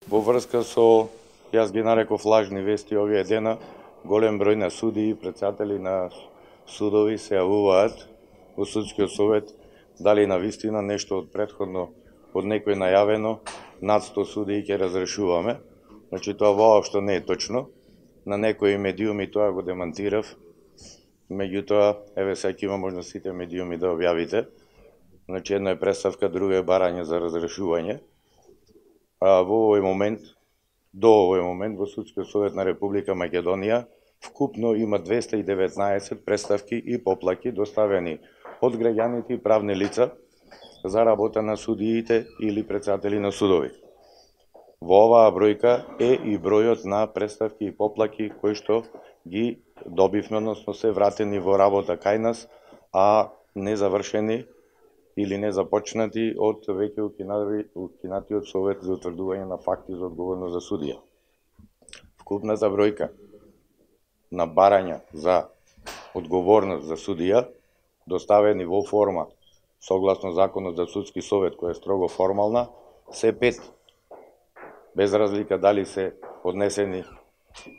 Во врска со, јас ги нареков лажни вести овие дена, голем број на судии и председатели на судови се јавуваат во судскиот совет, дали на вистина нешто од претходно од некој најавено, над 100 судии ќе разрешуваме. Значи тоа воопшто не е точно. На некои медиуми тоа го демантирав. Меѓутоа, еве сега има можност сите медиуми да објавите. Значи едно е представка, друго е барање за разрешување. Во овој момент, до овој момент, во Судскиот совет на Република Македонија, вкупно има 219 представки и поплаки доставени од граѓаните и правни лица за работа на судиите или председатели на судови. Во оваа бројка е и бројот на представки и поплаки кои што ги добивме, односно се вратени во работа кај нас, а не завршени или не започнати од веќе укинатиот Совет за утврдување на факти за одговорност за судија. Вкупната бројка на барања за одговорност за судија, доставени во форма согласно Законот за судски совет, која е строго формална, се 5. Без разлика дали се поднесени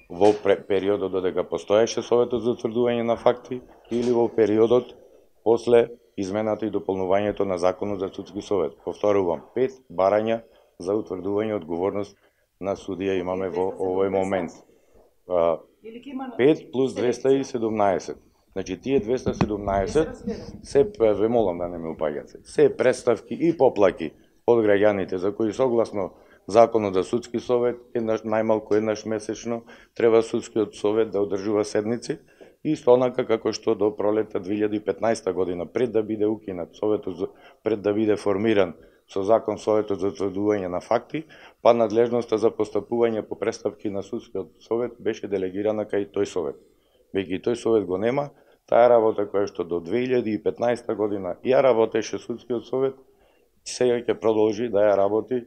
во периодот додека постоеше Советот за утврдување на факти или во периодот после измената и дополнувањето на Законот за судски совет. Повторувам, 5 барања за утврдување одговорност на судија имаме во овој момент. 5 плюс 217. Значи тие 217 се, ве молам да не ме упаѓате, се представки и поплаки од граѓаните за кои согласно Законот за судски совет најмалку еднаш месечно треба судскиот совет да одржува седници, исто онака како што до пролета 2015 година, пред да биде укинат Советот, пред да биде формиран со закон Советот за утврдување на факти, па надлежноста за постапување по представки на судскиот совет беше делегирана кај тој совет. Веќе тој совет го нема, таа работа која што до 2015 година ја работеше судскиот совет, сега ќе продолжи да ја работи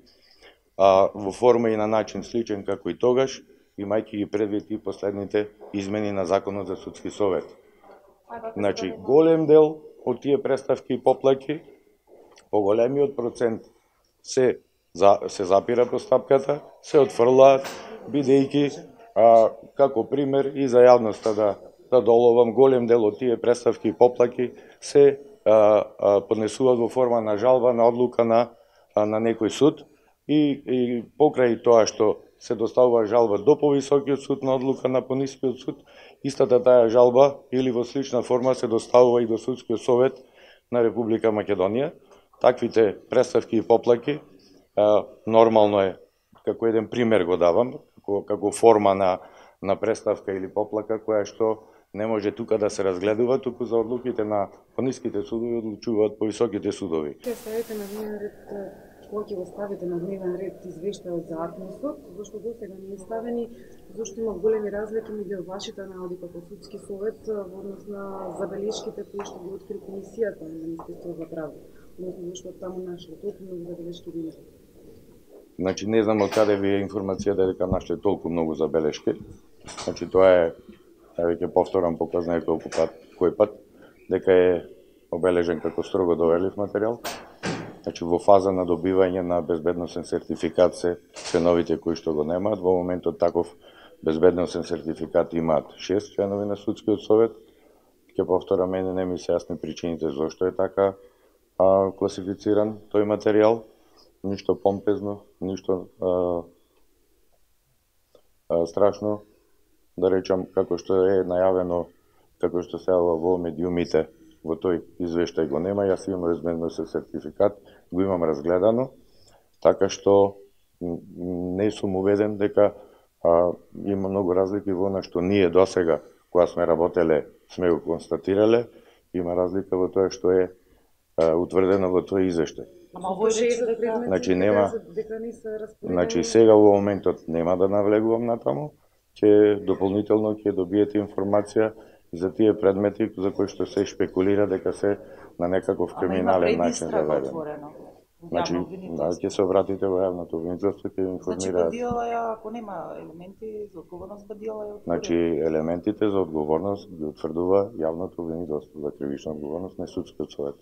во форма и на начин сличен како и тогаш, имајќи ги предвид и последните измени на Законот за судски совет. Значи, голем дел од тие представки и поплаки, поголемиот процент се запира постапката, се отфрлаат, бидејќи, како пример и за јавноста да доловам, голем дел од тие представки и поплаки се поднесуваат во форма на жалба на одлука на некој суд, и покрај тоа што се доставува жалба до повисокиот суд на одлука на понискиот суд, истата таа жалба или во слична форма се доставува и до Судскиот совет на Република Македонија. Таквите представки и поплаки нормално е, како еден пример го давам, како форма на представка или поплака која што не може тука да се разгледува, туку за одлуките на пониските судови одлучуваат повисоките судови. Ќе ставите на дневен ред, кога ќе го ставите на дневен ред извештајот за Атмосот, зашто досега не е ставени, зашто има големи разлики меѓу вашите наводи како судски совет во однос на забелешките кои што ги откри комисијата на Министерството за правда, односно зашто таму нашле толку многу забелешки вина. Значи не знам од каде ви е информацијата дека нашле толку многу забелешки. Значи тоа е, ќе повторам по кој знае кој пат, дека е обележен како строго доверлив материјал. Значи во фаза на добивање на безбедносен сертификат се членовите кои што го немаат. Во моментот таков безбедносен сертификат имаат 6 членови на Судскиот совет. Ќе повторам, мене не ми се јасни причините зошто е така класифициран тој материјал. Ништо помпезно, ништо страшно, да речам, како што е најавено, како што се јавува во медиумите, во тој извештај го нема. Јас имам безбедносен сертификат, го имам разгледано, така што не сум уведен дека има многу разлики во она што ние досега, кога сме работеле, сме го констатирале, има разлика во тоа што е утврдено во тој извештај. Значи нема, значи сега во моментот нема да навлегувам натаму, ќе дополнително ќе добиете информација за тие предмети за кои што се шпекулира дека се на некаков криминален начин заведени. Значи, ќе се обратите во јавното обвинителство, ќе информираат. Значи, БДИО, ако нема елементи за одговорност, БДИО е отворено. Значи, елементите за одговорност ги утврдува јавното обвинителство за кривична одговорност на Судскиот совет.